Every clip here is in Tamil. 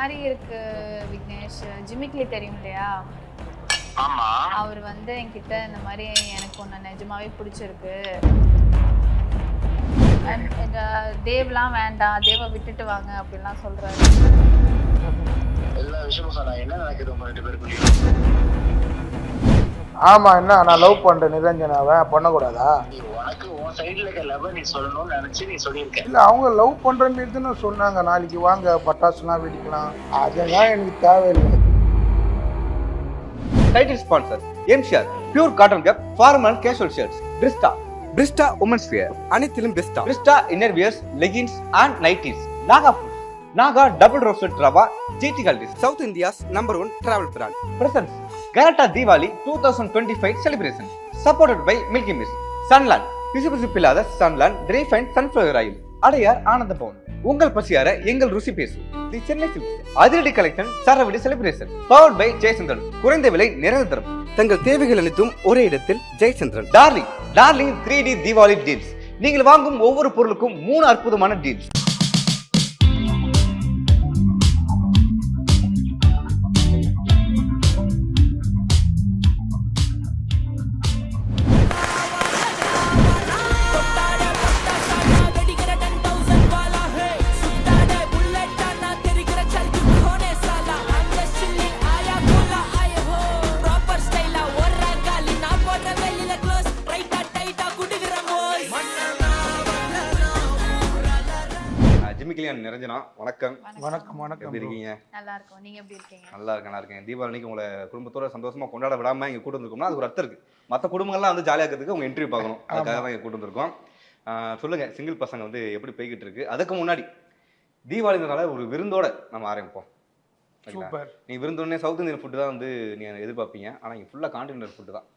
மாதிரி இருக்கு விக்னேஷ். ஜிமிக்லி தெரியும் இல்லையா? ஆமா. அவர் வந்து என்கிட்ட இந்த மாதிரி எனக்கு ஒன்று நிஜமாவே பிடிச்சிருக்கு, தேவ்லாம் வேண்டாம், தேவை விட்டுட்டு வாங்க அப்படின்லாம் சொல்றாரு. எல்லா விஷயமும் சொன்னா என்ன நடக்குது உங்க 2 பேருக்குள்ளயும்? ஆமா, என்ன நான் லவ் பண்றேன் நிரஞ்சனாவை, பண்ணக்கூடாதா? உனக்கு உன் சைடுல இருக்க லவ் நீ சொல்லணும்னு நினைச்சு நீ சொல்லியிருக்க. இல்ல, அவங்க லவ் பண்றேன்னு சொன்னாங்க. நாளைக்கு வாங்க பட்டாசுலாம் வெடிக்கலாம், அதெல்லாம் எனக்கு தேவையில்லை. Title sponsor MCR Pure Cotton Cap Formal and Casual Shirts. Brista Women's Wear அனைத்திலும் Brista Innerwears, Leggings and Nighties. Naga Food Naga Double Roasted Rava GT Qualities. South India's #1 travel brand. Presents Garata Diwali 2025 celebration. Supported by Milky Mist. Sunland பிசுபிசுப்பில்லாத Sunland Dry Fine Sunflower Oil. Adyar Ananda Bhavan. உங்கள் பசியார எங்கள் ருசி பேசும். தி சென்னை சில்க்ஸ் அதிரடி கலெக்ஷன் சரவடி செலிப்ரேஷன். Powered by Jayachandran. குறைந்த விலை நிரந்தரம். தங்கள் தேவைகள் அனைத்தும் ஒரே இடத்தில் Jayachandran. Darling 3D Deepavali deals. நீங்கள் வாங்கும் ஒவ்வொரு பொருளுக்கும் 3 அற்புதமான டீல்ஸ். நிரஞ்சனா வணக்கம். வணக்கம். எப்படி இருக்கீங்க? நல்லா இருக்கும். நீங்க எப்படி இருக்கீங்க? நல்லா இருக்கேன். தீபாவளிக்கு உங்களை குடும்பத்தோட சந்தோஷமா கொண்டாட விடாம இங்க கூட்டு வந்திருக்கோம்னா அது ஒரு அர்த்தம் இருக்கு. மற்ற குடும்பங்கள்லாம் வந்து ஜாலியா இருக்கிறதுக்கு உங்க இன்டர்வியூ பார்க்கணும், அதுக்காக தான் இங்க கூட்டு வந்திருக்கோம். சொல்லுங்க, சிங்கிள் பசங்க வந்து எப்படி போய்கிட்டு இருக்கு? அதுக்கு முன்னாடி தீபாவளினால ஒரு விருந்தோட நம்ம ஆரம்பிப்போம். சூப்பர். நீ விருந்தோடனே சவுத் இந்தியன் ஃபுட்டு தான் வந்து நீ எதிர்பார்ப்பீங்க, ஆனா இங்க ஃபுல்லா கான்டினென்டல் ஃபுட்டு தான்.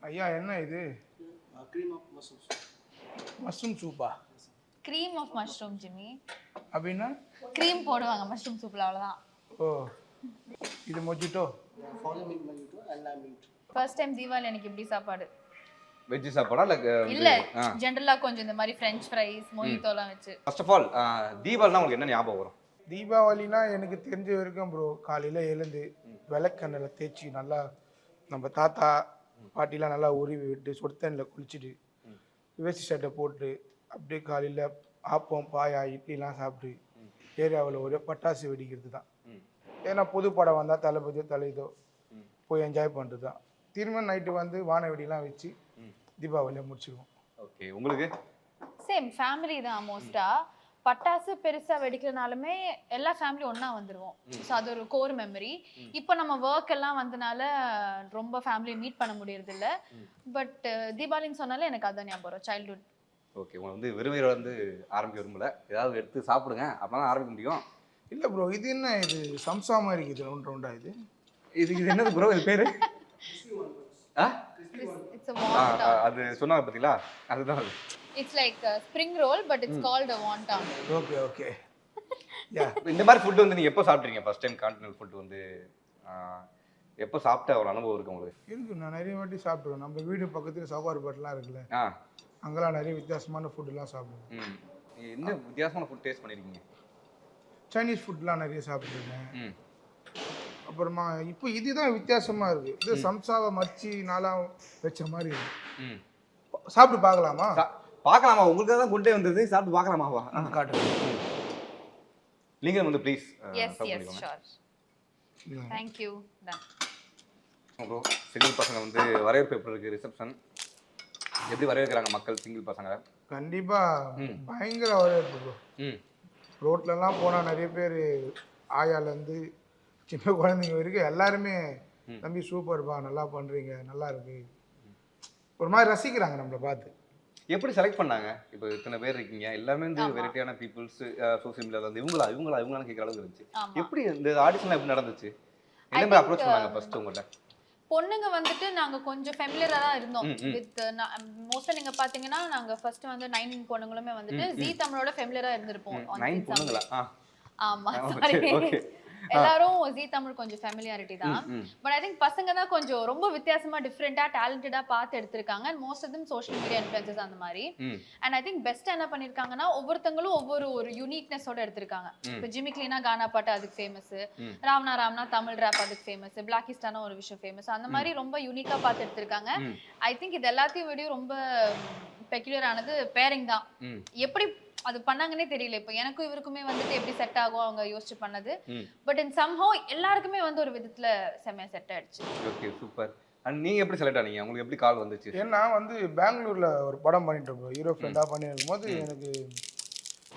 ஐயா, என்ன இது? மஷ்ரூம் சூப்பா? Cream of mushroom Jimmy. அப்படின்னா க்ரீம் போடுவாங்க மஷ்ரூம் சூப்ல, அவ்வளவுதான். ஓ, இது மொஜிட்டோ. ஃபர்ஸ்ட் டைம் தீபாவளி எனக்கு இப்படி சாப்பாடு. வெஜ் சாப்பாடா இல்ல ஜெனரலா கொஞ்சம் இந்த மாதிரி ஃப்ரெஞ்ச் ஃப்ரைஸ் மொஜிட்டோலாம் வச்சு. ஃபர்ஸ்ட் ஆஃப் ஆல் தீபாவளினா உங்களுக்கு என்ன ஞாபகம் வரும்? தீபாவளினா எனக்கு தெரிஞ்ச வரைக்கும் ப்ரோ, காலையில் எழுந்து விளக்கெண்ணில் தேய்ச்சி நல்லா நம்ம தாத்தா பாட்டிலாம் நல்லா உருவி விட்டு சொத்தண்ணில் குளிச்சுட்டு வேஷ்டி சட்டை போட்டு அப்படியே காலையில் ஆப்பம் பாயா இட்லிலாம் சாப்பிட்டு ஏரியாவில் ஒரே பட்டாசு வெடிக்கிறது தான். ஏன்னா புது படம் வந்தால் தளபதியோ தலைதோ போய் என்ஜாய் பண்ணுறது தான். திரும்ப நைட்டு வந்து வான வெடிலாம் வச்சு தீபாவளியை முடிச்சிடுவோம். ஓகே, உங்களுக்கு? சேம் ஃபேமிலி தான் மோஸ்டா. பட்டாசு பெருசா வெடிக்கிறனாலுமே எல்லா ஃபேமிலி ஒண்ணா வந்துருவோம். ஸோ அது ஒரு கோர் மெமரி. இப்போ நம்ம ஒர்க் எல்லாம் வந்தனால ரொம்ப ஃபேமிலியை மீட் பண்ண முடியறது இல்லை. பட் தீபாவளின்னு சொன்னாலே எனக்கு அதான் ஞாபகம் வரும், சைல்ட்ஹுட். ஓகே, உங்களை வந்து வெறுமையில வந்து ஆரம்பிக்க விரும்பல, ஏதாவது எடுத்து சாப்பிடுங்க, அப்பதான் ஆரம்பிக்க முடியும். இல்லை ப்ரோ, இது என்ன? இது சம்சா மாதிரி இருக்குது, ரவுண்டா. இது என்னது ப்ரோ? இது பேரு அது சொன்னாங்க பார்த்தீங்களா, அதுதான் அது. It's like a spring roll but it's called a wonton. Okay. இந்த மாதிரி ஃபுட் வந்து நீங்க எப்போ சாப்பிட்டீங்க ஃபர்ஸ்ட் டைம்? கான்டினென்டல் ஃபுட் வந்து எப்போ சாப்பிட்ட ஒரு அனுபவம் இருக்கு உங்களுக்கு? இருக்கு, நான் நிறைய வாட்டி சாப்பிடுவேன். நம்ம வீடு பக்கத்துல சவுகார்பேட்டெலாம் இருக்குல்ல, அங்கெல்லாம் நிறைய வித்தியாசமான ஃபுட்டுலாம் சாப்பிடுவேன். என்ன வித்தியாசமான ஃபுட் டேஸ்ட் பண்ணிருக்கீங்க? சைனீஸ் ஃபுட்லாம் நிறைய சாப்பிட்டுருக்கேன். அப்புறமா இப்போ இதுதான் வித்தியாசமா இருக்கு. இது சம்சாவை மச்சி நாளா வச்ச மாதிரி இருக்கு. சாப்பிட்டு பார்க்கலாமா? பார்க்கலாமா? உங்களுக்கு தான் கொண்டே வந்தது, சாப்பிட்டு பார்க்கலாமாவா? காட்டுறேன். நீங்க வந்து please. Yes sure. Thank you. Done. Bro, single பசங்க வந்து வரவேற்பு எப்படி இருக்கு? ரிசப்ஷன் எப்படி வரவேற்கிறாங்க மக்கள் சிங்கிள் பசங்க? கண்டிப்பா பயங்கர வரவேற்பு ப்ரோ. ரோட்லலாம் போனால் நிறைய பேர் ஆயாலேருந்து சின்ன குழந்தைங்க வரைக்கும் எல்லாருமே தம்பி சூப்பர்ப்பா, நல்லா பண்ணுறீங்க, நல்லா இருக்கு, ஒரு மாதிரி ரசிக்கிறாங்க நம்மளை பார்த்து. எப்படி செலக்ட் பண்ணாங்க? இப்போ இத்தனை பேர் இருக்கீங்க, எல்லாமே வந்து வெரைட்டியான பீப்புள்ஸ், சோசியல் மீடியாவில் வந்து இவங்களான்னு கேட்குற அளவுக்கு இருந்துச்சு. எப்படி இந்த ஆடிஷன்லாம் எப்படி நடந்துச்சு? என்ன மாதிரி அப்ரோச் பண்ணாங்க ஃபர்ஸ்ட் உங்கள்கிட்ட? பொண்ணுங்க வந்துட்டு நாங்க கொஞ்சம் ஃபெமிலியரா தான் இருந்தோம் வித் மோஸ்டா. நீங்க பாத்தீங்கன்னா நாங்க ஃபர்ஸ்ட் வந்து 9 பொண்ணுங்களுமே வந்துட்டு ஜீ தமிழோட ஃபெமிலியரா இருந்திருப்போம். 9 பொண்ணுங்களா? ஆமா, சாரி. எல்லாரும் ஜீ தமிழ் கொஞ்சம் ஃபெமிலியாரிட்டி தான். பட் ஐ திங்க் பசங்க தான் கொஞ்சம் ரொம்ப வித்தியாசமா டிஃப்ரெண்டா டேலண்டடா பார்த்து எடுத்திருக்காங்க. And most of them social media influencers அந்த மாதிரி. அண்ட் ஐ திங்க் பெஸ்ட் என்ன பண்ணிருக்காங்கன்னா ஒவ்வொருத்தங்களும் ஒரு யூனிக்னஸோட எடுத்திருக்காங்க. இப்போ ஜிம்மி கிளீனா கானா பாட்டு அதுக்கு ஃபேமஸ், ராம்னா தமிழ் ரேப் அதுக்கு ஃபேமஸ், பிளாக்கிஸ்டானா ஒரு விஷயம் ஃபேமஸ். அந்த மாதிரி ரொம்ப யூனிக்கா பார்த்து எடுத்திருக்காங்க. ஐ திங்க் இது எல்லாத்தையும் விட ரொம்ப பெக்யூலர் ஆனது பேரிங் தான். எப்படி அது பண்ணாங்கன்னே தெரியல. இப்போ எனக்கும் இவருக்குமே வந்துட்டு எப்படி செட் ஆகும் அவங்க யோசிச்சு பண்ணது. பட் இன் சம்ஹவ் எல்லாருக்குமே வந்து ஒரு விதத்துல செமையா செட் ஆயிடுச்சு. Okay super. அண்ட் நீங்க எப்படி செலக்ட் ஆனீங்க? உங்களுக்கு எப்படி கால் வந்துச்சு? ஏன்னா வந்து பெங்களூர்ல ஒரு படம் பண்ணிட்டோம் ப்ரோ. ஹீரோ ஃப்ரெண்டா பண்ணிருக்கும் போது எனக்கு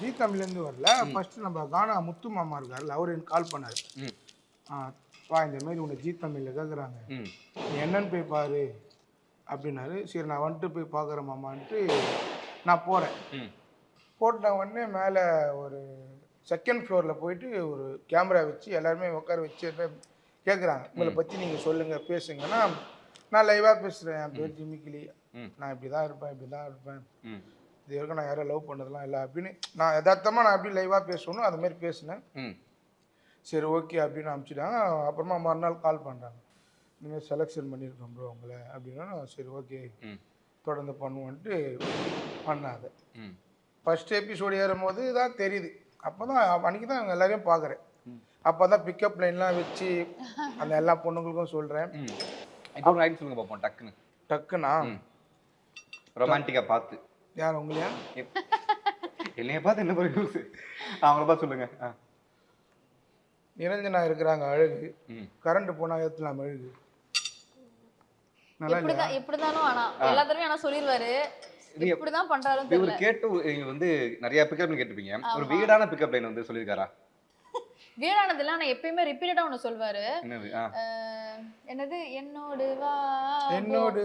ஜீ தமிழ்லேருந்து வரல. ஃபர்ஸ்ட் நம்ம கானா முத்து மாமா இருக்காருல்ல, அவர் எனக்கு கால் பண்ணாரு. வா இந்த மாதிரி உன்னை ஜீ தமிழ்ல கேட்குறாங்க, நீ என்னன்னு போய் பாரு அப்படின்னாரு. சரி நான் வந்துட்டு போய் பார்க்குறேன் மாமான்ட்டு நான் போகிறேன். போட்ட உடனே மேலே ஒரு செகண்ட் ஃப்ளோரில் போயிட்டு ஒரு கேமரா வச்சு எல்லாருமே உட்கார வச்சு கேட்குறாங்க, உங்களை பற்றி நீங்கள் சொல்லுங்கள் பேசுங்கன்னா. நான் லைவாக பேசுகிறேன், என் பேர் ஜிம்மி கிளி, நான் இப்படி தான் இருப்பேன், இது வரைக்கும் நான் யாரும் லவ் பண்ணதெல்லாம் இல்லை அப்படின்னு நான் யதார்த்தமாக நான் எப்படி லைவாக பேசணும் அது மாதிரி பேசினேன். சரி ஓகே அப்படின்னு அனுப்பிச்சிட்டாங்க. அப்புறமா மறுநாள் கால் பண்ணுறாங்க, இனிமேல் செலெக்ஷன் பண்ணியிருக்கோம் ப்ரோ உங்களை அப்படின்னா. சரி ஓகே தொடர்ந்து பண்ணுவோன்ட்டு பண்ணாங்க. ஃபர்ஸ்ட் எபிசோடு ஏறும்போது தான் தெரியுது. அப்போ தான் அன்றைக்கி தான் எல்லாரையும் பார்க்குறேன். அப்போ தான் பிக்கப் லைன்லாம் வச்சு அந்த எல்லா பொண்ணுங்களுக்கும் சொல்கிறேன். இப்போ ரைட் சொல்லுங்க பார்ப்போம். டக்குண்ணா ரொமான்டிக்காக பார்த்து யார் உங்களையா என்னைய பார்த்து என்ன பண்ணி அவங்கள பார்த்து சொல்லுங்க. நிரஞ்சனா இருக்கிறாங்க அழகு, கரண்ட் போனால் ஏற்றலாம் அழகு. நல்லா எப்படிதானோ ஆனா எல்லா தடவையும் ஆனா சொல்லிடுவாரு இப்படிதான் பண்றாரு. இவர் கேட்டு வந்து நிறைய பிக்கப் கேட்டிருப்பீங்க. ஒரு வீடான பிக்கப் லைன் வந்து சொல்லியிருக்காரா? வீடானதுல நான் எப்பயுமே ரிப்பீட்டடா ஒண்ணு சொல்வாரு. என்னது என்னோடு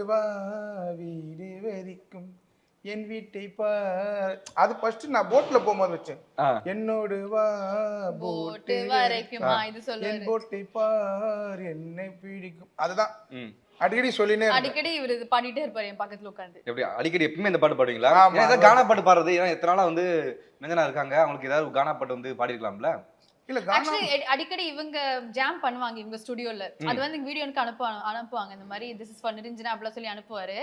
வா வீடு வரைக்கும் என் வீட்டை பார். அது ஃபர்ஸ்ட் நான் போட்ல போகும்போது வச்சேன். என்னோடு வா போட்டு வரைக்கும் இது சொல்லுவாரு. என் போட்டை பார் என்னை பிடிக்கும். அதுதான் அடிக்கடி சொல்லினே அடிக்கடி இவர் இது பாடிட்டே இருப்பாரு என் பக்கத்துல உட்கார்ந்து. எப்படி அடிக்கடி எப்பவுமே இந்த பாட்டு பாடுவீங்களா? ஏதாவது கானா பாட்டு பாடுறது? ஏன்னா எத்தனை நாளா வந்து நிரஞ்சனா இருக்காங்க, அவங்களுக்கு ஏதாவது கானா பாட்டு வந்து பாடிருக்கலாம்ல? இல்ல ஆக்சுவலி அடிக்கடி இவங்க ஜாம் பண்ணுவாங்க இவங்க ஸ்டுடியோல. அது வந்து வீடியோக்கு அனுப்புவாங்க. இந்த மாதிரி திஸ் இஸ் ஃபார் நிரஞ்சனா அப்படி சொல்லி அனுப்புவாரு.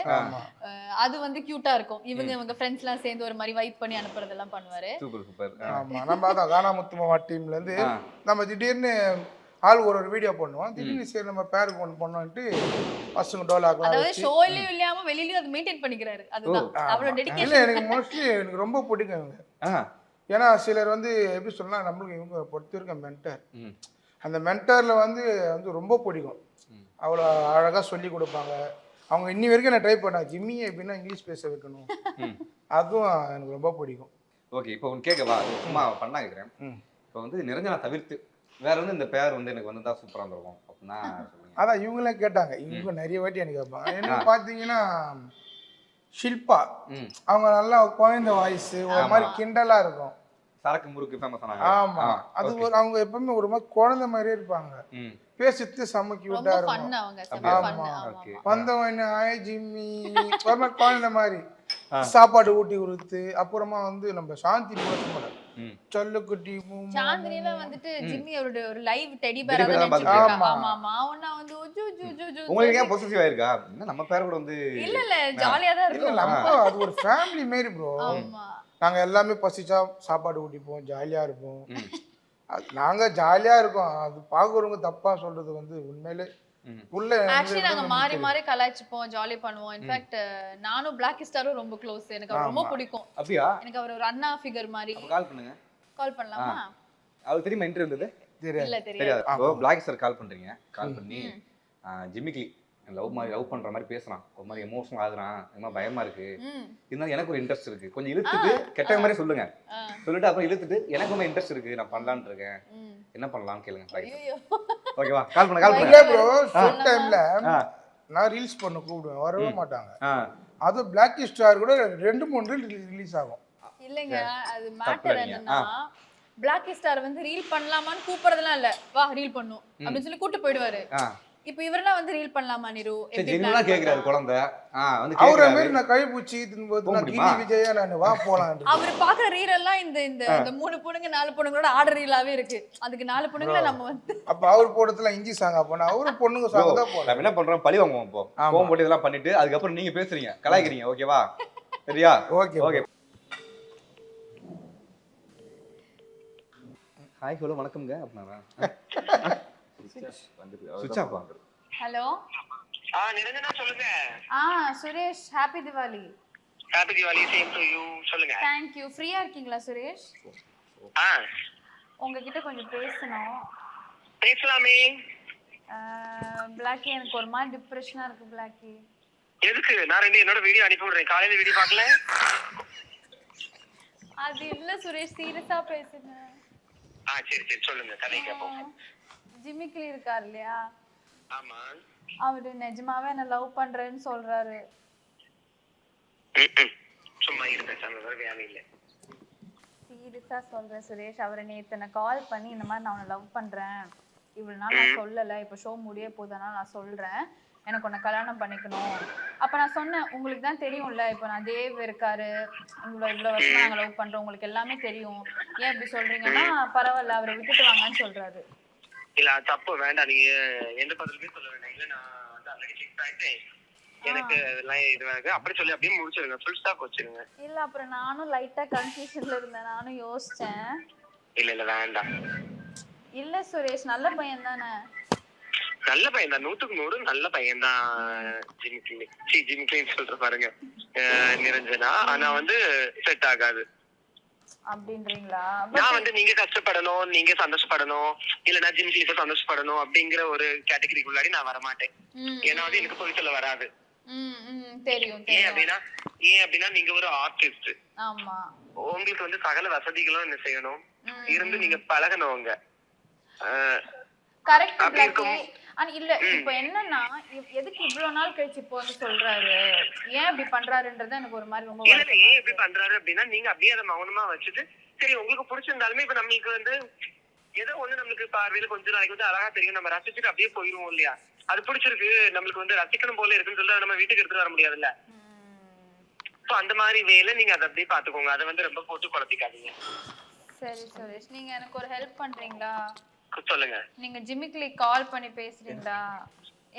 அது வந்து கியூட்டா இருக்கும். இவங்க ஃப்ரெண்ட்ஸ் எல்லாம் சேர்ந்து ஒரு மாதிரி வைப் பண்ணி அனுப்புறதெல்லாம் பண்ணுவாரு. Super super. ஆமா நம்ம அதான் கானா முத்துமாமா டீம்ல இருந்து நம்ம திடீர்னு ஆள் ஒரு வீடியோ பண்ணுவோம். திடீர்னு சரி நம்ம பேருக்கு ஒன்று பண்ணோன்ட்டு பசங்க டோலாக்கலாம். அதாவது ஷோலயும் இல்லாம வெளியிலயும் அது மெயின்டைன் பண்ணிக்கிறாரு. அதுதான் அவ்வளவு டெடிகேஷன். இல்ல எனக்கு மோஸ்ட்லி எனக்கு ரொம்ப பிடிக்கும் இவங்க. ஏன்னா சிலர் வந்து எப்படி சொல்லலாம், நம்மளுக்கு இவங்க பொறுத்த இருக்க மென்டர், அந்த மென்டரில் வந்து ரொம்ப பிடிக்கும். அவ்வளோ அழகாக சொல்லி கொடுப்பாங்க. அவங்க இன்னி வரைக்கும் நான் ட்ரை பண்ணேன், ஜிம்மியை எப்படின்னா இங்கிலீஷ் பேச வைக்கணும், அதுவும் எனக்கு ரொம்ப பிடிக்கும். ஓகே இப்போ ஒன்று கேட்கவா? சும்மா பண்ணா கேட்குறேன். இப்போ வந்து நிரஞ்சனா தவிர்த்து வேற வந்து இந்த பேர் வந்து எனக்கு வந்து தான் சூப்பராக இருந்திருக்கும் அப்படின்னா சொல்லுங்க. அதான் இவங்களே கேட்டாங்க, இவங்க நிறைய வாட்டி எனக்கு கேட்பாங்க. என்ன பார்த்தீங்கன்னா ஷில்பா, அவங்க நல்லா குழந்தை வாய்ஸ் ஒரு மாதிரி கிண்டலா இருக்கும். சரக்கு முறுக்கு ஃபேமஸ் ஆனாங்க. ஆமா அது ஒரு அவங்க எப்பவுமே ஒரு மாதிரி குழந்தை மாதிரியே இருப்பாங்க. பேசிட்டு செம்ம கியூட்டா இருக்கும். வந்தவன் ஆய் ஜிம்மி ஒரு மாதிரி குழந்தை மாதிரி சாப்பாடு ஊட்டி கொடுத்து. அப்புறமா வந்து நம்ம சாந்தி போட சொல்லுக்குட்டி சாந்தினில வந்துட்டு ஜிம்மி ஒரு லைவ் டெடி பேர் அத நினைச்சிட்டாங்க. ஆமா ஆமா அவனா வந்து உங்களுக்கு ஏன் பொசசிவ் ஆயிருக்கா? என்ன நம்ம பேர் கூட வந்து இல்ல ஜாலியா தான் இருக்கு. இல்ல நம்ம அது ஒரு ஃபேமிலி மாதிரி ப்ரோ. ஆமா நாங்க எல்லாமே பசிச்சா சாப்பாடு ஊட்டிப்போம், ஜாலியா இருப்போம். நாங்க ஜாலியா இருக்கோம். அது பாக்குறவங்க தப்பா சொல்றது வந்து உண்மையிலே ஆக்சுவலி நாங்க மாறி மாறி கலாய்ச்சிப்போம், ஜாலி பண்ணுவோம். இன்ஃபேக்ட் நானும் பிளாக் ஸ்டாரும் ரொம்ப க்ளோஸ். எனக்கு அவர் ரொம்ப பிடிக்கும். அப்படியா? எனக்கு அவர் ஒரு அண்ணா ஃபிகர் மாதிரி. கால் பண்ணுங்க. கால் பண்ணலாமா? அவருக்கு தெரியுமா இன்டர்வியூ இருந்தது? இல்ல தெரியாது. அப்போ பிளாக் ஸ்டார் கால் பண்றீங்க. கால் பண்ணி ஜிம்மி கிளி லவ் பண்ற மாதிரி பேசுறான், ஒரு மாதிரி எமோஷனல் ஆகுறான், ரொம்ப பயமா இருக்கு, இருந்தாலும் எனக்கு ஒரு இன்ட்ரெஸ்ட் இருக்கு, கொஞ்சம் இழுத்துட்டு கெட்ட மாதிரி சொல்லுங்க சொல்லிட்டு அப்புறம் இழுத்துட்டு எனக்கு ரொம்ப இன்ட்ரெஸ்ட் இருக்கு, நான் பண்ணலான்னு இருக்கேன், என்ன பண்ணலாம்னு கேளுங்க. ஓகேவா? கால் பண்ணுங்க. ப்ரோ ஷார்ட் டைம்ல நான் ரீல்ஸ் பண்ண கூப்பிடுவேன், வரவே மாட்டாங்க. அது பிளாக் ஸ்டார் கூட 2-3 ரீல் ரிலீஸ் ஆகும். இல்லங்க அது மேட்டர் என்னன்னா பிளாக் ஸ்டார் வந்து ரீல் பண்ணலாமான்னு கூப்பிடுறதெல்லாம் இல்ல, வா ரீல் பண்ணும் அப்படின்னு சொல்லி கூட்டு போயிடுவாரு. இப்போ இவரெல்லாம் வந்து ரீல் பண்ணலாமா நிரு? எப்படி ஜென்வனா கேக்குறாரு குழந்தை. வந்து அவரை கேக்குறாரு. மாரி நான் கழிப்புச்சி தின்போது நான் முடியுமா? கிளி விஜயா நான் வா போலாம். அவர் பாக்குற ரீல் எல்லாம் இந்த இந்த இந்த 3 பொண்ணுங்க 4 பொண்ணுங்களோட ஆர்டர் ரீலாவே இருக்கு. அதுக்கு 4 பொண்ணுங்கள நம்ம வந்து அப்ப அவர் போடுறதுல இஞ்சி சாங் அப்ப நான் அவரு பொண்ணுங்க சாங் தான் போடுறேன். நம்ம என்ன பண்றோம், பழி வாங்குவோம் இப்போ. ஆமா. ஃபோன் போட்டு இதெல்லாம் பண்ணிட்டு அதுக்கப்புறம் நீங்க பேசுறீங்க, கலாய்க்கிறீங்க, ஓகேவா? சரியா? Okay okay. ஹாய் ஹலோ வணக்கம்ங்க அப்படினா சுவிட்ச் ஆஃப் ஆகுது. ஹலோ நிரஞ்சனா சொல்லுங்க. Suresh, happy Diwali. Happy Deepavali. Same to you. சொல்லுங்க. Thank you. ஃப்ரீயா இருக்கீங்களா சுரேஷ்? உங்ககிட்ட கொஞ்சம் பேசணும். பேசலாமே. பிளாக்கி, எனக்கு ஒரு மாதிரி டிப்ரெஷனா இருக்கு பிளாக்கி. எதுக்கு? நான் என்னோட வீடியோ அனுப்பி விடுறேன். காலையில வீடியோ பார்க்கல. அது இல்ல சுரேஷ், சீரியஸா பேசுங்க. சரி சரி சொல்லுங்க. கதை கேட்போம். ஜிமிக்லி இருக்கார் இல்லையா? ஆமா. அவரு நிஜமாவே என்ன லவ் பண்றேன்னு சொல்றாரு. சும்மா இருப்பேன், வேலை இல்ல. சீரியஸா சொல்றேன் சுரேஷ். அவரை நேத்து நான் கால் பண்ணி இந்த மாதிரி நான் உன்னை லவ் பண்றேன், இவ்வளவு நாள் நான் சொல்லல, இப்ப ஷோ முடிய போதனால நான் சொல்றேன், எனக்கு உன்னை கல்யாணம் பண்ணிக்கணும். அப்ப நான் சொன்னேன், உங்களுக்கு தான் தெரியும்ல, இப்ப நான் தேவ் இருக்காரு, இவ்வளவு வருஷமா நாங்க லவ் பண்றோம், உங்களுக்கு எல்லாமே தெரியும், ஏன் இப்படி சொல்றீங்கன்னா பரவாயில்ல அவரை விட்டுட்டு வாங்கன்னு சொல்றாரு. இல்ல தப்பு வேண்டாம், நீங்க எந்த பதிலுமே சொல்ல வேண்டாம். இல்ல நான் வந்து ஆல்ரெடி ஃபிக்ஸ் ஆயிட்டேன், எனக்கு இதெல்லாம் இதுவாக அப்படி சொல்லி அப்படியே முடிச்சிருங்க, ஃபுல் ஸ்டாப் வச்சிருங்க. இல்ல அப்புறம் நானும் லைட்டா கன்ஃபியூஷன்ல இருந்தேன், நானும் யோசிச்சேன். இல்ல வேண்டாம். இல்ல சுரேஷ், நல்ல பையன் தானே? நல்ல பையன் தான், 100க்கு 100 நல்ல பையன் தான். ஜிமிக்லின்னு சொல்ற பாருங்க நிரஞ்சனா. ஆனா வந்து செட் ஆகாது அப்படின்றீங்களா? நான் வந்து நீங்க கஷ்டப்படணும், நீங்க சந்தோஷப்படணும், இல்லன்னா ஜிமிக்லி சந்தோஷப்படணும் அப்படிங்கிற ஒரு கேட்டகரிக்குள்ளாடி நான் வரமாட்டேன். ஏன்னா வந்து எனக்கு போய் சொல்ல வராது. தெரியும். ஏன் அப்படின்னா நீங்க ஒரு ஆர்டிஸ்ட். ஆமா. உங்களுக்கு வந்து சகல வசதிகளும் என்ன செய்யணும், இருந்து நீங்க பழகணுங்க. Correct Blackie. இல்ல இப்போ என்னன்னா, எதுக்கு இவ்வளவு நாள் கழிச்சு இப்போ வந்து சொல்றாரு, ஏன் இப்படி பண்றாருன்றது எனக்கு ஒரு மாதிரி ரொம்ப இல்ல ஏன் இப்படி பண்றாரு அப்படின்னா, நீங்க அப்படியே அதை மௌனமா வச்சுட்டு, சரி உங்களுக்கு பிடிச்சிருந்தாலுமே இப்ப நம்மளுக்கு வந்து ஏதோ ஒண்ணு நம்மளுக்கு பார்வையில கொஞ்ச நாளைக்கு வந்து அழகா தெரியும், நம்ம ரசிச்சுட்டு அப்படியே போயிருவோம் இல்லையா? அது பிடிச்சிருக்கு, நம்மளுக்கு வந்து ரசிக்கணும் போல இருக்குன்னு சொல்லி நம்ம வீட்டுக்கு எடுத்துட்டு வர முடியாதுல்ல. அந்த மாதிரி வேலை நீங்க அதை அப்படியே பாத்துக்கோங்க, அதை வந்து ரொம்ப போட்டு குழப்பிக்காதீங்க. சரி சுரேஷ், நீங்க எனக்கு ஒரு ஹெல்ப் பண்றீங்களா? சொல்லுங்க. நீங்க ஜிமிக்லி கால் பண்ணி பேசுறீங்களா?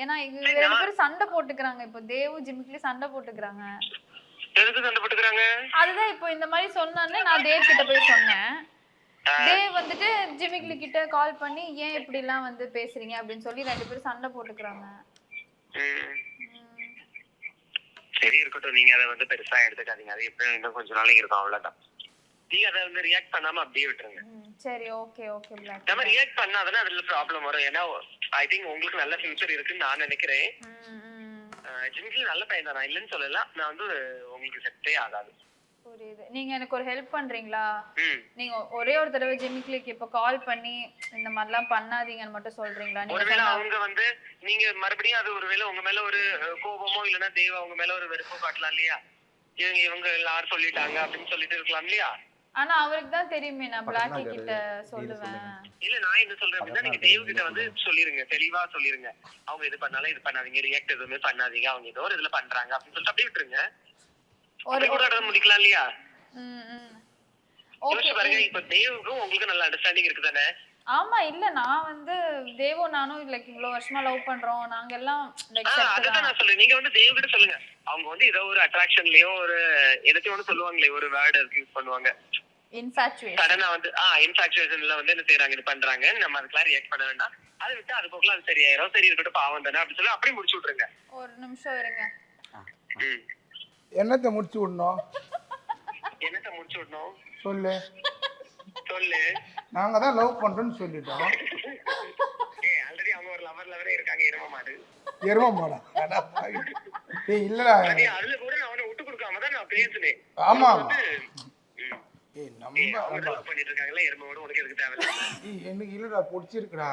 ஏன்னா இங்க 2 பேரும் சண்டை போட்டுக்கிறாங்க, இப்போ தேவு ஜிமிக்லி சண்டை போட்டுக்கிறாங்க. எதுக்கு சண்டை போட்டுக்கிறாங்க? அதுதான் இப்போ இந்த மாதிரி சொன்னானே நான் தேவ் கிட்ட போய் சொன்னேன். தேவ் வந்துட்டு ஜிமிக்லி கிட்ட கால் பண்ணி ஏன் இப்படி எல்லாம் வந்து பேசுறீங்க அப்படின்னு சொல்லி 2 பேரும் சண்டை போட்டுக்கிறாங்க. சரி இருக்கட்டும், நீங்க அதை வந்து பெருசா எடுத்துக்காதீங்க, அது எப்படியும் இன்னும் கொஞ்ச நாளைக்கு இருக்கும், அவ்வளவுதான். நீங்க அதை வந்து ரியாக்ட் பண்ணாம அப்படியே விட்டுருங்க. சரி ஓகே ஓகே பிளாக். நம்ம ரியாக்ட் பண்ணாதானே அதுல ப்ராப்ளம் வரும். ஏன்னா ஐ திங்க் உங்களுக்கு நல்ல ஃபியூச்சர் இருக்குன்னு நான் நினைக்கிறேன். ஜிமிக்லி நல்ல பையன் தான், நான் இல்லைன்னு சொல்லலாம். நான் வந்து உங்களுக்கு செட்டே ஆகாது. புரியுது. நீங்க எனக்கு ஒரு ஹெல்ப் பண்றீங்களா? நீங்க ஒரே ஒரு தடவை ஜிமிக்லிக்கு இப்ப கால் பண்ணி இந்த மாதிரிலாம் பண்ணாதீங்கன்னு மட்டும் சொல்றீங்களா? ஒருவேளை அவங்க வந்து நீங்க மறுபடியும் அது ஒருவேளை உங்க மேல ஒரு கோபமோ இல்லைன்னா தேவ உங்க மேல ஒரு வெறுப்போ காட்டலாம் இல்லையா? இவங்க எல்லாரும் சொல்லிட்டாங்க அப்படின்னு சொல்லிட்டு இருக்கலாம் இல்லையா? ஆனா அவருக்கு தான் தெரியுமே, நான் பிளாக்கி கிட்ட சொல்லுவேன். இல்ல நான் என்ன சொல்றேன் அப்படின்னா, நீங்க தேவ கிட்ட வந்து சொல்லிருங்க, தெளிவா சொல்லிருங்க, அவங்க இது பண்ணாலும் இது பண்ணாதீங்க, ரியாக்ட் எதுவுமே பண்ணாதீங்க, அவங்க ஏதோ ஒரு இதுல பண்றாங்க அப்படின்னு சொல்லிட்டு அப்படியே விட்டுருங்க. ஒரு கூட முடிக்கலாம் இல்லையா? ஓகே பாருங்க, இப்ப தேவுக்கும் உங்களுக்கு நல்ல அண்டர்ஸ்டாண்டிங் இருக்கு தானே? ஆமா. இல்ல நான் வந்து தேவோ நானும் லைக் இவ்வளவு வருஷமா லவ் பண்றோம், நாங்க எல்லாம் லைக் அதான் நான் சொல்றேன். நீங்க வந்து தேவ கிட்ட சொல்லுங்க, அவங்க வந்து ஏதோ ஒரு அட்ராக்ஷன்லயோ ஒரு எதாச்சும் ஒண்ணு சொல்லுவாங்களே, ஒரு வேர்ட் யூஸ் பண்ணுவாங்க, இன்ஃபாச்சுவேஷன். சடனா வந்து இன்ஃபாச்சுவேஷன்ல வந்து என்ன செய்யறாங்க, இது பண்றாங்க, நம்ம அதுக்கெல்லாம் ரியாக்ட் பண்ண வேண்டாம், அதை விட்டு அது போகலாம், அது சரியாயிரும், சரி இருக்கட்டும் பாவம் தானே அப்படி சொல்லி அப்படியே முடிச்சு விட்டுருங்க. ஒரு நிமிஷம் இருங்க. என்னத்தை முடிச்சு விடணும்? என்னத்தை முடிச்சு விடணும் சொல்லு சொல்லு. நாங்க தான் லவ் பண்றோம்னு சொல்லிட்டோம். ஆல்ரெடி அவங்க ஒரு லவரே இருக்காங்க, எரும மாடு. எரும மாடா? ஏய் இல்லடா, அதுல கூட நான் அவனை விட்டு கொடுக்காம தான் நான் பேசுனேன். ஆமா ஏய் நம்ம பண்ணிட்டு இருக்காங்கல, எரும மாடு உனக்கு எதுக்கு தேவையில்லை? எனக்கு இல்லடா, பிடிச்சிருக்குடா.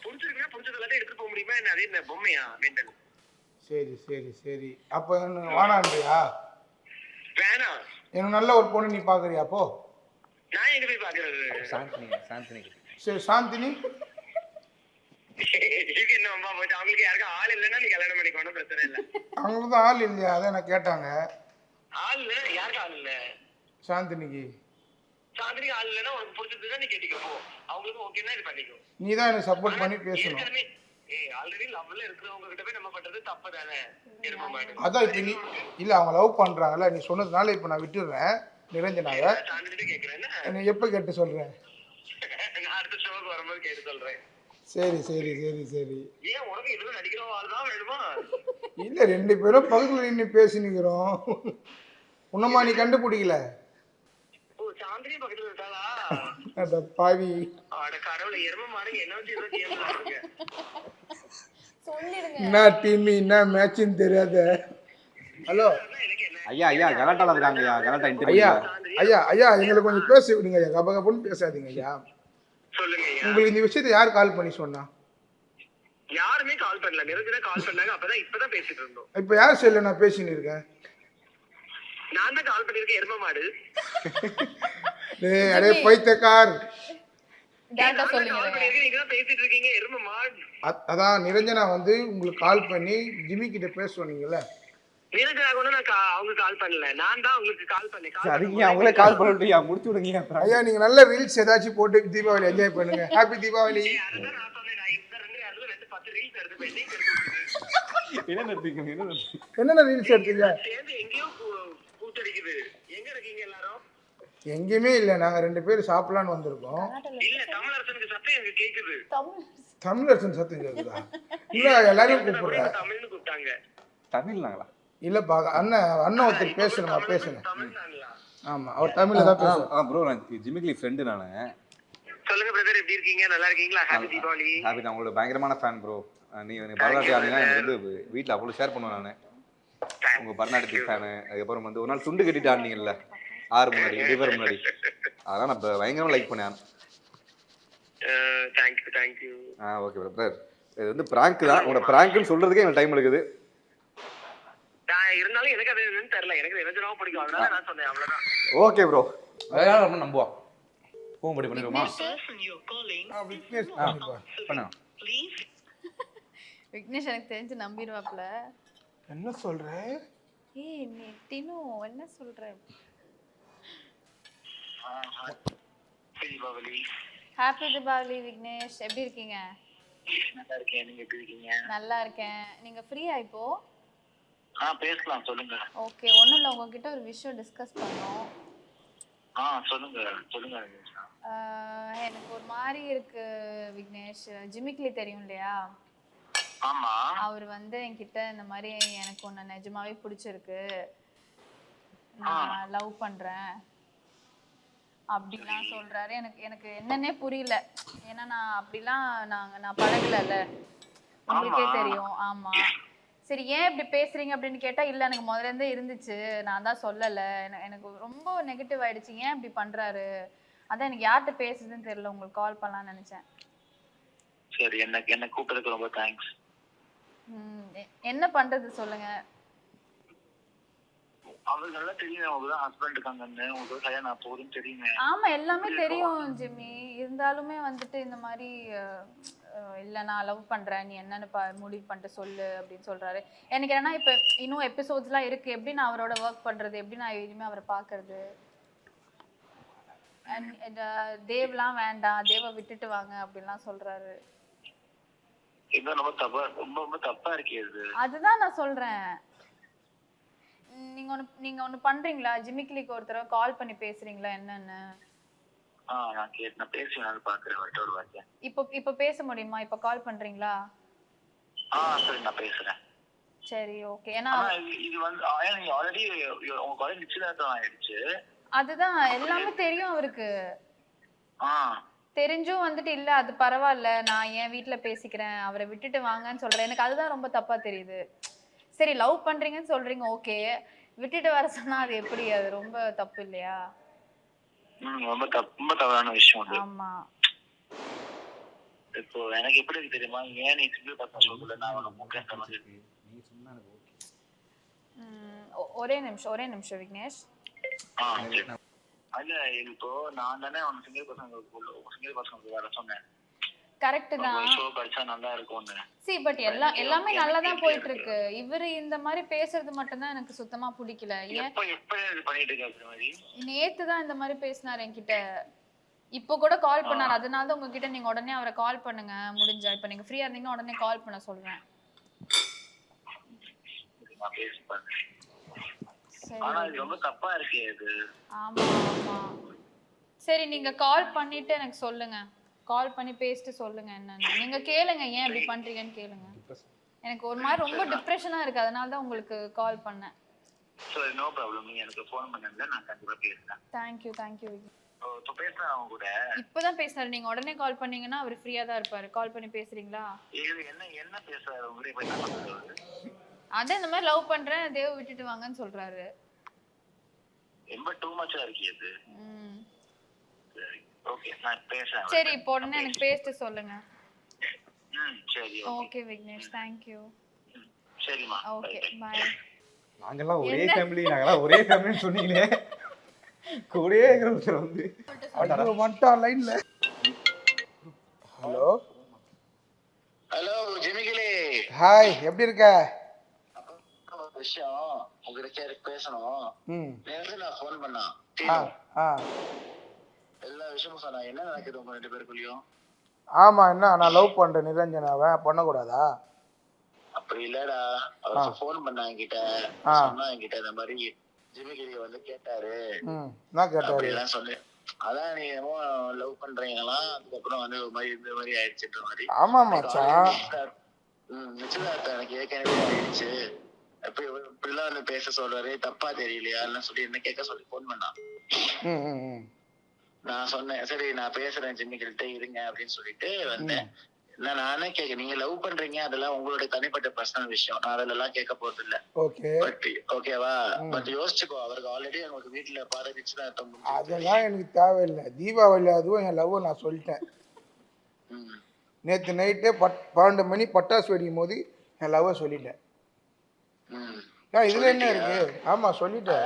பிடிச்சிருக்குன்னா பிடிச்சது எல்லாத்தையும் எடுத்துட்டு போக முடியுமா என்ன? அதே இந்த பொம்மையா மெண்டல்? சரி சரி சரி, அப்ப என்ன வானான்றியா? வேணாம். எனக்கு நல்ல ஒரு பொண்ணு நீ பாக்குறியா? அப்போ நான் எங்க போய் பாக்குறது? சாந்தினி சரி சாந்தினி இதுக்கு என்ன அம்மா போச்சு, அவங்களுக்கு யாருக்கும் ஆள் இல்லைன்னா நீ கல்யாணம் பண்ணிக்கணும், பிரச்சனை இல்லை. அவங்களுக்கு தான் ஆள் இல்லையா, அதான் நான் கேட்டாங்க. ஆள் இல்ல, யாருக்கு ஆள் இல்ல? சாந்தினிக்கு. சாந்தினிக்கு ஆள் இல்லைன்னா உனக்கு பிடிச்சதுதான் நீ கேட்டுக்க போ, அவங்களுக்கு ஓகேன்னா இது பண்ணிக்கோ. நீ தான் எனக்கு சப்போர்ட் பண்ணி பேசணும். ஆல்ரெடி லவ்ல இருக்கிறவங்க கிட்ட போய் நம்ம பண்றது தப்பு தானே, எருமை மாடு. அதான் இப்ப நீ இல்ல அவங்க லவ் பண்றாங்கல்ல, நீ சொன்னதுனால இப்ப நான் விட்டுடுறேன் நிரஞ்சனாவை. சாந்தினிட்டு கேக்குறேன், நீ எப்ப கேட்டு சொல்றேன்? நான் அடுத்த ஷோக்கு வரும்போது கேட்டு சொல்றேன். சரி சரி சரி சரி. ஏன் உனக்கு இதுல நடிக்கிற ஆள் தான் வேணுமா? இல்ல 2 பேரும் பக்கத்துல நின்று பேசினுக்கிறோம். உன்னமா நீ கண்டுபிடிக்கல? ஓ, சாந்தினி பக்கத்துல இருக்காளா? அட பாவி. அட கடவுளை, எருமை மாடுங்க என்ன வச்சு ஏதோ கேம் விளையாடுங்க. சொல்லிடுங்க. என்ன டீம் என்ன மேட்ச்னு தெரியாத. ஹலோ எனக்கு என்ன ஐயா ஐயா கலாட்டால இருக்காங்க ஐயா, கலாட்டா ஐயா இன்டர்வியூ. ஐயா ஐயா எங்களுக்கு கொஞ்சம் பேச விடுங்க ஐயா, கபகபன்னு பேசாதீங்க ஐயா. சொல்லுங்க ஐயா. உங்களுக்கு இந்த விஷயத்தை யார் கால் பண்ணி சொன்னா? யாருமே கால் பண்ணல, நிரஞ்சனா கால் பண்ணாங்க, இப்பதான் பேசிட்டு இருந்தோம். இப்ப யார் செல்ல நான் பேசின்னு இருக்கேன்? நான் தான் கால் பண்ணிருக்கேன், எருமை மாடு. டேய் அடே பைத்தியக்கார். டேட்டா கால் சொல்லுங்க. பண்ணிருக்கேன், நீங்க தான் பேசிட்டு இருக்கீங்க, எருமை மாடு. அதான் நிரஞ்சனா வந்து உங்களுக்கு கால் பண்ணி ஜிம்மி கிட்ட பேச சொன்னீங்கல்ல. நிரஞ்சனா கூட நான் அவங்க கால் பண்ணல, நான் தான் உங்களுக்கு கால் பண்ணேன். சரிங்க, அவங்களே கால் பண்ணிட்டு முடிச்சு விடுங்க. ஐயா நீங்க நல்ல ரீல்ஸ் ஏதாச்சும் போட்டு தீபாவளி என்ஜாய் பண்ணுங்க. ஹாப்பி தீபாவளி. அதுதான் நான் சொன்னேன், நான் இந்த ரெண்டு 10 ரீல்ஸ் எடுத்து பெண்டிங் எடுத்து என்ன நடத்தீங்க? என்னென்ன ரீல்ஸ் எடுத்தீங்க? சேர்ந்து எங்கேயோ கூத்தடிக்குது. எங்க இருக்கீங்க எல்லாரும்? எங்கேயுமே இல்லை, நாங்க 2 பேரும் சாப்பிடலான்னு வந்திருக்கோம். இல்ல, தமிழரசனுக்கு சத்தம் எனக்கு கேக்குது. தமிழரசன் சத்தம் கேக்குதா? இல்ல எல்லாரையும் கூப்பிடுறேன். தமிழ்னு கூப்பிட்டாங்க. தமிழ்னாங்களா? இல்லப்பா அண்ணன் ஒருத்தர் பேசணுமா? பேசுங்க. தமிழ்நாடுல. ஆமா அவர் தமிழ்ல தான் பேசுவார். ப்ரோ நான் ஜிமிக்லி ஃப்ரெண்டு நானு. சொல்லுங்க பிரதர், எப்படி இருக்கீங்க? நல்லா இருக்கீங்களா? ஹாப்பி தீபாவளி. ஹாப்பி தான், உங்களோட பயங்கரமான ஃபேன் ப்ரோ. நீங்க பரதநாட்டியம் ஆடினா எனக்கு வந்து வீட்டில் அவ்வளோ ஷேர் பண்ணுவேன் நான். உங்க பரதநாட்டியம் ஃபேனு. அதுக்கப்புறம் வந்து ஒரு நாள் துண்டு கட்டிட்டு ஆடினீங்கல்ல 6 முன்னாடி 2 பேர் முன்னாடி, அதெல்லாம் நான் பயங்கரமாக லைக் பண்ணேன். தேங்க்யூ. ஓகே பிரதர், இது வந்து பிராங்க் தான். உங்களோட பிராங்க்னு சொல்றதுக்கே எனக்கு டைம் எடுக்குது. இருந்தாலும் எனக்கு அது என்னன்னு தெரியல, எனக்கு நிரஞ்சனாவை பிடிக்கும், அதனால நான் சொன்னேன், அவ்வளவுதான். ஓகே ப்ரோ, அதனால நம்ம நம்புவோம். ஃபோன் பண்ணி பண்ணிடுவோமா? விக்னேஷ் பண்ணிப்பா. பண்ணலாம். விக்னேஷ் எனக்கு தெரிஞ்சு நம்பிடுவாப்ல. என்ன சொல்ற? ஏய் நீ டினு என்ன சொல்ற? தீபாவளி. ஹாப்பி தீபாவளி விக்னேஷ், எப்படி இருக்கீங்க? நல்லா இருக்கேன், நீங்க எப்படி இருக்கீங்க? நல்லா இருக்கேன். நீங்க ஃப்ரீயா இப்போ? பேசலாம், சொல்லுங்க. ஓகே, ஒன்றும் இல்லை, உங்ககிட்ட ஒரு விஷயம் டிஸ்கஸ் பண்ணோம். சொல்லுங்க. எனக்கு ஒரு மாதிரி இருக்கு விக்னேஷ். ஜிமிக்லி தெரியும் இல்லையா? ஆமா. அவர் வந்து என்கிட்ட இந்த மாதிரி எனக்கு ஒன்று நிஜமாவே பிடிச்சிருக்கு, நான் லவ் பண்றேன் அப்படிலாம் சொல்றாரு. எனக்கு என்னன்னே புரியல. ஏன்னா நான் அப்படிலாம் நான் பழகலல்ல, உங்களுக்கே தெரியும். ஆமா, சரி ஏன் இப்படி பேசுறீங்க அப்படின்னு கேட்டா, இல்ல எனக்கு முதல்ல இருந்தே இருந்துச்சு, நான் தான் சொல்லல, எனக்கு ரொம்ப நெகட்டிவ் ஆயிடுச்சு, ஏன் இப்படி பண்றாரு, அதான் எனக்கு யார்கிட்ட பேசுறதுன்னு தெரியல, உங்களுக்கு கால் பண்ணலாம்னு நினைச்சேன். சரி, என்ன கூப்பிட்டதுக்கு ரொம்ப தேங்க்ஸ். என்ன பண்றது சொல்லுங்க. அவருக்கு நல்லா தெரியும், அவங்க தான் ஹஸ்பண்ட் இருக்காங்கன்னு, உங்களுக்கு கல்யாணம் போகுதுன்னு தெரியுமே. ஆமா, எல்லாமே தெரியும் ஜிம்மி. இருந்தாலுமே வந்துட்டு இந்த மாதிரி இல்ல நான் லவ் பண்றேன், நீ என்னன்னு முடிவு பண்ணிட்டு சொல்லு அப்படின்னு சொல்றாரு. எனக்கு என்னன்னா இப்ப இன்னும் எபிசோட்ஸ்லாம் இருக்கு, எப்படி நான் அவரோட ஒர்க் பண்றது, எப்படி நான் இனிமே அவரை பாக்குறது. தேவ்லாம் வேண்டாம், தேவை விட்டுட்டு வாங்க அப்படின்லாம் சொல்றாரு. ரொம்ப தப்பா இருக்கே. அதுதான் நான் சொல்றேன். நீங்க ஒண்ணு பண்றீங்களா, ஜிமிக்லிக்கு ஒரு தடவை கால் பண்ணி பேசுறீங்களா என்னன்னு? நான் பேசுவேன், பாக்குறேன். இப்போ பேச முடியுமா? இப்போ கால் பண்றீங்களா? சரி, நான் பேசுறேன். சரி ஓகே. ஏன்னா இது வந்து ஆல்ரெடி உங்க காலேஜ் நிச்சயதார்த்தம் ஆயிடுச்சு. அதுதான் எல்லாமே தெரியும் அவருக்கு. தெரிஞ்சும் வந்துட்டு இல்ல அது பரவாயில்ல, நான் என் வீட்டுல பேசிக்கிறேன், அவரை விட்டுட்டு வாங்கன்னு சொல்றேன். எனக்கு அதுதான் ரொம்ப தப்பா தெரியுது. சரி லவ் பண்றீங்கன்னு சொல்றீங்க, ஓகே, விட்டுட்டு வர சொன்னா அது எப்படி? அது ரொம்ப தப்பு இல்லையா? ரொம்ப தவறான விஷயம். ஆமா, இப்போ எனக்கு எப்படி இருக்கு தெரியுமா, ஏன் நீ சிங்கிள் பர்சன் சொல்லல, நான் உனக்கு முக்கியன்ற மாதிரி. ஒரே நிமிஷம் விக்னேஷ். இல்ல, இப்போ நான் தானே உனக்கு சிங்கிள் பர்சனுக்கு வர சொன்னேன். கரெக்ட் தான். ஷோ கிடைச்சா நல்லா இருக்கும்னு. பட் எல்லாமே நல்லா தான் போயிட்டு இருக்கு. இவரு இந்த மாதிரி பேசுறது மட்டும் தான் எனக்கு சுத்தமா பிடிக்கல. ஏன் எப்ப இது பண்ணிட்டு இருக்க மாதிரி? நேத்து தான் இந்த மாதிரி பேசினாரு என்கிட்ட. இப்போ கூட கால் பண்ணாரு. அதனால தான் உங்ககிட்ட நீங்க உடனே அவரை கால் பண்ணுங்க முடிஞ்சா. இப்ப நீங்க ஃப்ரீயா இருந்தீங்கன்னா உடனே கால் பண்ண சொல்றேன். நான் பேசி பாருங்க. சரி. ஆனா இது ரொம்ப தப்பா இருக்கே இது. ஆமா ஆமா. சரி நீங்க கால் பண்ணிட்டு எனக்கு சொல்லுங்க. கால் பண்ணி பேசிட்டு சொல்லுங்க என்னன்னு. நீங்க கேளுங்க ஏன் இப்படி பண்றீங்கன்னு கேளுங்க. எனக்கு ஒரு மாதிரி ரொம்ப டிப்ரெஷனா இருக்கு. அதனால தான் உங்களுக்கு கால் பண்ணேன். சரி நோ ப்ராப்ளம். நீங்க எனக்கு ஃபோன் பண்ணுங்க, நான் கண்டிப்பா பேசுறேன். Thank you. இப்போ பேசுறேன் அவங்க கூட. இப்பதான் பேசுறாரு. நீங்க உடனே கால் பண்ணீங்கன்னா அவர் ஃப்ரீயா தான் இருப்பாரு. கால் பண்ணி பேசுறீங்களா? இது என்ன பேசுறாரு உங்களே போய் என்ன பண்றாரு? அத இந்த மாதிரி லவ் பண்றேன் தேவ விட்டுட்டு வாங்கன்னு சொல்றாரு. ரொம்ப டூ மச்சா இருக்கு இது. சரி ஓகே நான் பேசுறேன். சரி இப்போ உடனே எனக்கு பேசிட்டு சொல்லுங்க. சரி ஓகே விக்னேஷ் தேங்க் யூ. சரிமா ஓகே பை. நாங்கெல்லாம் ஒரே ஃபேமிலின்னு சொன்னீங்களே. கூடயே இருக்கிற வந்து ஐயோ வந்துட்டான் லைன்ல. Hello hello ஜிமிகிலி. ஹாய் எப்படி இருக்க? விஷயம் உங்ககிட்ட பேசணும். நான் ஃபோன் பண்ணா எல்லா விஷயமும் சொன்னா. என்ன நடக்குது உங்க 2 பேருக்குள்ளயும்? ஆமா என்ன நான் லவ் பண்றேன் நிரஞ்சனாவை. பண்ணக்கூடாதா? அப்படி இல்லடா. அவர் ஃபோன் பண்ணா என்கிட்ட. சொன்னா என்கிட்ட இந்த மாதிரி ஜிமிகிலி வந்து கேட்டாரு. என்ன கேட்டாரு? அப்படிலாம் சொன்னேன். அதான் நீ என்னமோ லவ் பண்றீங்களா, அதுக்கப்புறம் வந்து ஒரு மாதிரி இந்த மாதிரி ஆயிடுச்சுன்ற மாதிரி. ஆமா மச்சான். நிச்சயதார்த்தம் எனக்கு ஏற்கனவே ஆயிடுச்சு. இப்படிலாம் வந்து பேச சொல்றாரு, தப்பா தெரியலையா சொல்லி என்ன கேட்க சொல்லி போன் பண்ணான். நான் சொன்னேன் சரி நான் பேசுறேன் ஜிம்மிகிட்ட இருங்க அப்படின்னு சொல்லிட்டு வந்தேன். நானே கேட்க நீங்க லவ் பண்றீங்க அதெல்லாம் உங்களுடைய தனிப்பட்ட பர்சனல் விஷயம். நான் அதெல்லாம் கேட்க போறது இல்ல. ஓகேவா? பட் யோசிச்சுக்கோ, அவருக்கு ஆல்ரெடி உங்களுக்கு வீட்டுல பாரு நிச்சயதார்த்தம். அதெல்லாம் எனக்கு தேவையில்லை. தீபாவளி அதுவும் என் லவ் நான் சொல்லிட்டேன். நேற்று நைட்டே 12 மணி பட்டாசு வெடிக்கும் போது என் லவ் சொல்லிட்டேன். இதுல என்ன இருக்கு? ஆமா சொல்லிட்டேன்.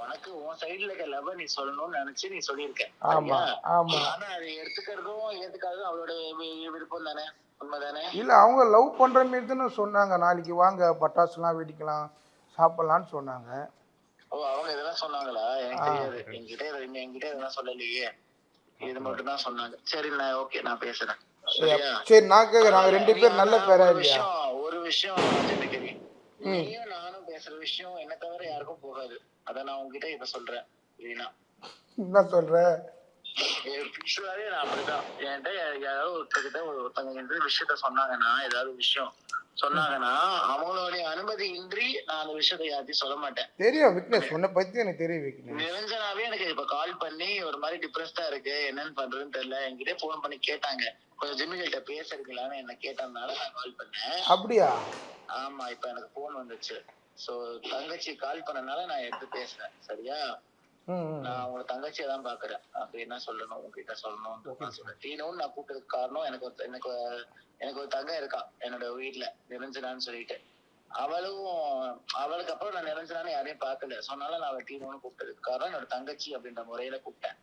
உனக்கு உன் சைடுல இருக்க லவ் நீ சொல்லணும்னு நினைச்சு நீ சொல்லிருக்க. ஆமா ஆமா. ஆனா அதை எடுத்துக்கிறதும் ஏத்துக்காததும் அவளோட விருப்பம் தானே, உண்மைதானே? இல்ல அவங்க லவ் பண்ற மாதிரி தானே சொன்னாங்க. நாளைக்கு வாங்க பட்டாசு எல்லாம் வெடிக்கலாம் சாப்பிடலாம்னு சொன்னாங்க. ஓ அவங்க இதெல்லாம் சொன்னாங்களா? எனக்கு தெரியாது. என்கிட்ட இதெல்லாம் சொல்லலையே. இது மட்டும் தான் சொன்னாங்க. சரி நான் ஓகே நான் பேசுறேன். சரி நான் கேக்குறேன் 2 பேரும் நல்ல பேரா இல்லையா? ஒரு விஷயம் நீயும் நானும் பேசுற விஷயம் என்ன தவிர யாருக்கும் போகாது. அத நான் உங்ககிட்ட இப்ப சொல்றேன். என்ன சொல்ற? நான் அப்படிதான். என்கிட்ட யாராவது ஒருத்தங்க எந்த விஷயத்த சொன்னாங்கன்னா, ஏதாவது விஷயம் சொன்னாங்கன்னா அவங்களுடைய அனுமதி இன்றி நான் அந்த விஷயத்த யார்த்தையும் சொல்ல மாட்டேன். தெரியும் விக்னேஷ், உன்னை பத்தி எனக்கு தெரியும் விக்னேஷ். நிரஞ்சனாவே எனக்கு இப்ப கால் பண்ணி ஒரு மாதிரி டிப்ரெஸ்டா இருக்கு, என்னன்னு பண்றதுன்னு தெரியல, என்கிட்ட போன் பண்ணி கேட்டாங்க கொஞ்சம் ஜிம்மிகிட்ட பேசுறீங்களான்னு என்ன கேட்டதுனால நான் கால் பண்ணேன். அப்படியா? ஆமா இப்ப எனக்கு போன் வந்துச்சு. சோ தங்கச்சி கால் பண்ணனால நான் எடுத்து பேசுறேன். சரியா? நான் உங்க தங்கச்சியை தான் பாக்குறேன். அப்படி என்ன சொல்லணும் உங்ககிட்ட சொல்லணும் சொல்றேன். டீனோன்னு நான் கூப்பிட்டதுக்கு காரணம் எனக்கு ஒரு தங்க இருக்கா என்னோட வீட்டுல நிரஞ்சனான்னு சொல்லிட்டு. அவளுக்கு அப்புறம் நான் நிரஞ்சனான்னு யாரையும் பாக்கல. சொன்னாலும் நான் அவளை டீனோன்னு கூப்பிட்டதுக்கு காரணம் என்னோட தங்கச்சி அப்படின்ற முறையில கூப்பிட்டேன்.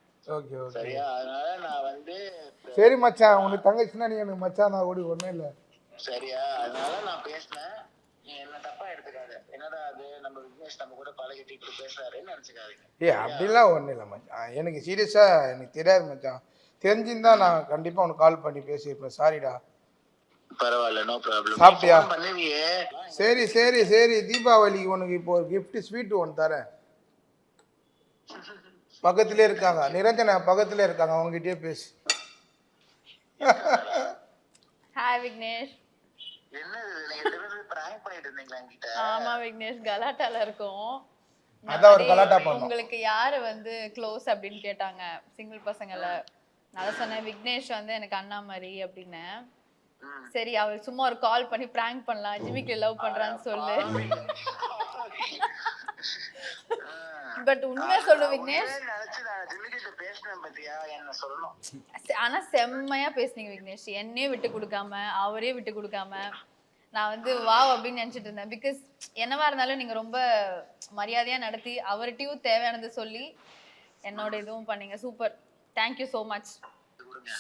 சரியா? அதனால நான் வந்து சரி மச்சான், உனக்கு தங்கச்சின்னா நீ எனக்கு மச்சான் தான் ஓடி ஒண்ணும் இல்ல. சரியா? அதனால நான் பேசினேன். நீ என்ன தப்பா எடுத்துக்காத. என்னடா அது நம்ம விக்னேஷ் நம்ம கூட பழகிட்டு இப்படி பேசுறாருன்னு நினைச்சுக்காதீங்க. அப்படிலாம் ஒண்ணும் இல்ல மச்சான். எனக்கு சீரியஸா எனக்கு தெரியாது மச்சான். தெரிஞ்சிருந்தா நான் கண்டிப்பா உனக்கு கால் பண்ணி பேசியிருப்பேன். சாரிடா. பரவாயில்ல நோ ப்ராப்ளம். சாப்பிட்டியா? பண்ணுவியே. சரி சரி சரி தீபாவளிக்கு உனக்கு இப்போ ஒரு gift ஸ்வீட் ஒன்று தரேன். பக்கத்திலே இருக்காங்க, நிரஞ்சனா பக்கத்திலே இருக்காங்க, அவங்ககிட்டயே பேசு. ஹாய் விக்னேஷ். ஆமா விக்னேஷ் கலாட்டால இருக்கும். அதான் ஒரு கலாட்டா பண்ணோம். உங்களுக்கு யாரு வந்து க்ளோஸ் அப்படின்னு கேட்டாங்க சிங்கிள் பசங்கள. நான் சொன்னேன் விக்னேஷ் வந்து எனக்கு அண்ணா மாதிரி அப்படின்னு. சரி அவள் சும்மா ஒரு கால் பண்ணி பிராங்க் பண்ணலாம், ஜிமிக்கு லவ் பண்றான்னு சொல்லு. பட் உண்மையா சொல்லு விக்னேஷ், ஆனா செம்மையா பேசுனீங்க விக்னேஷ். என்னையும் விட்டு கொடுக்காம அவரையும் விட்டு கொடுக்காம. நான் வந்து வாவ் அப்படின்னு நினைச்சிட்டு இருந்தேன். பிகாஸ் என்னவா இருந்தாலும் நீங்க ரொம்ப மரியாதையா நடத்தி அவர்கிட்டயும் தேவையானது சொல்லி என்னோட இதுவும் பண்ணீங்க. Super, thank you so much. விடுங்க.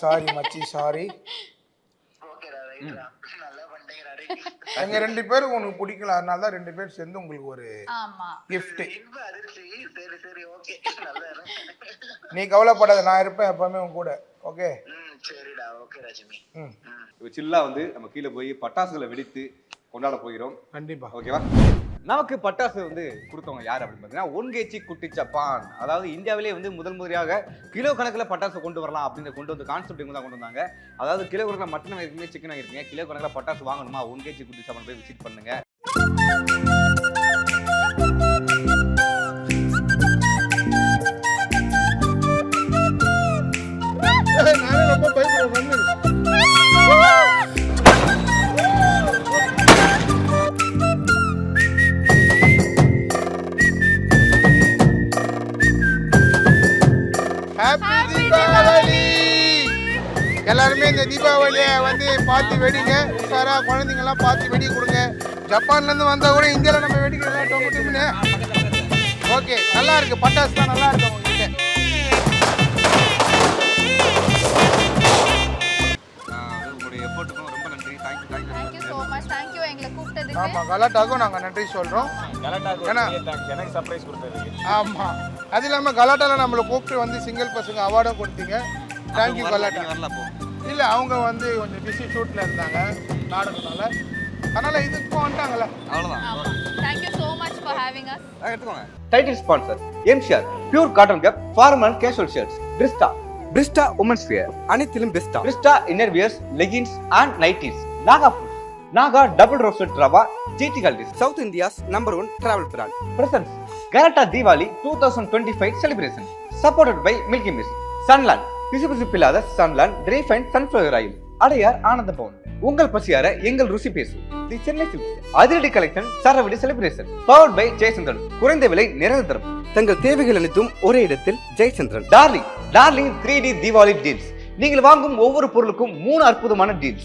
சாரி மச்சி சாரி. ஓகேடா, ரைட்ரா, நல்லா பண்ணிட்டீங்கடா. எங்க 2 பேரும் உனக்கு பிடிக்கல, அதனால தான் 2 பேர் சேர்ந்து உங்களுக்கு ஒரு ஆமா gift. இன்ப அதிர்ச்சி. சரி ஓகே, நல்லா இருக்கு. நீ கவலைப்படாத, நான் இருப்பேன் எப்பவுமே உன் கூட. ஓகே சரிடா, ஓகே ராஜமி. இப்போ சில்லா வந்து நம்ம கீழே போய் பட்டாசுகளை வெடித்து கொண்டாட போகிறோம். கண்டிப்பா. ஓகேவா? நமக்கு பட்டாசு வந்து கொடுத்தவங்க யார் அப்படின்னு பார்த்தீங்கன்னா ஒன்கேச்சி குட்டி ஜப்பான். அதாவது இந்தியாவிலே வந்து முதன்முறையாக கிலோ கணக்கில் பட்டாசு கொண்டு வரலாம் அப்படின்னு கொண்டு வந்து கான்செப்ட் இவங்க தான் கொண்டு வந்தாங்க. அதாவது கிலோ கணக்கில் மட்டன் வாங்கிருக்கீங்க, சிக்கன் வாங்கிருக்கீங்க, கிலோ கணக்கில் பட்டாசு வாங்கணுமா, ஒன்கேச்சி குட்டி ஜப்பான் போய் விசிட் பண்ணுங்க. நானே ரொம்ப பயப்படுறேன். ஹாப்பி தீபாவளி. எல்லாருமே இந்த தீபாவளியை வந்து பார்த்து வெடிங்க. உஷாரா குழந்தைங்கலாம் பார்த்து வெடி கொடுங்க. ஜப்பான்லேருந்து வந்தால் கூட இந்தியாவில் நம்ம வெடிக்கலாம் டொமேட்டோன்னு. ஓகே, நல்லா இருக்கு, பட்டாசு தான் நல்லா இருக்கு உங்ககிட்ட. உங்களுடைய எஃபோர்ட்டுக்கும் ரொம்ப நன்றி. Thank you so much. தேங்க்யூ எங்களை கூப்பிட்டதுக்கு. ஆமாம், கலாட்டாக்கும் நாங்கள் நன்றி சொல்கிறோம். ஏன்னா எனக்கு சர்ப்ரைஸ் கொடுத்ததுக்கு. ஆமாம், அது இல்லாமல் கலாட்டாவில் நம்மளை கூப்பிட்டு வந்து சிங்கிள் பசங்க அவார்டும் கொடுத்தீங்க. தேங்க்யூ கலாட்டா. வரல அப்போ இல்லை, அவங்க வந்து கொஞ்சம் பிஸி ஷூட்டில் இருந்தாங்க நாடகனால, அதனால் இதுக்கும் வந்துட்டாங்கல்ல. அவ்வளோதான். ஆமா thank you so much for having us. எடுத்துக்கோங்க. Title sponsor MCR pure cotton cap formal and casual shirts. Prista women's wear அனைத்திலும் பெஸ்டா. Prista inner wears, leggings and nighties. Naga double roasted rava ஜிடி qualities. South India's #1 travel brand. Presents Galatta Deepavali 2025 celebration. Supported by milky mist, Sunland பிசுபிசுப்பில்லாத Sunland refined sunflower oil, Adyar Ananda Bhavan. உங்கள் பசியார எங்கள் ருசி பேசும். தி சென்னை சில்க்ஸ் அதிரடி கலெக்ஷன் சரவடி செலிப்ரேஷன். Powered by Jayachandran. குறைந்த விலை நிரந்தரம். தங்கள் தேவைகள் அனைத்தும் ஒரே இடத்தில் Jayachandran. Darling 3D Deepavali deals. நீங்கள் வாங்கும் ஒவ்வொரு பொருளுக்கும் 3 அற்புதமான டீல்ஸ்.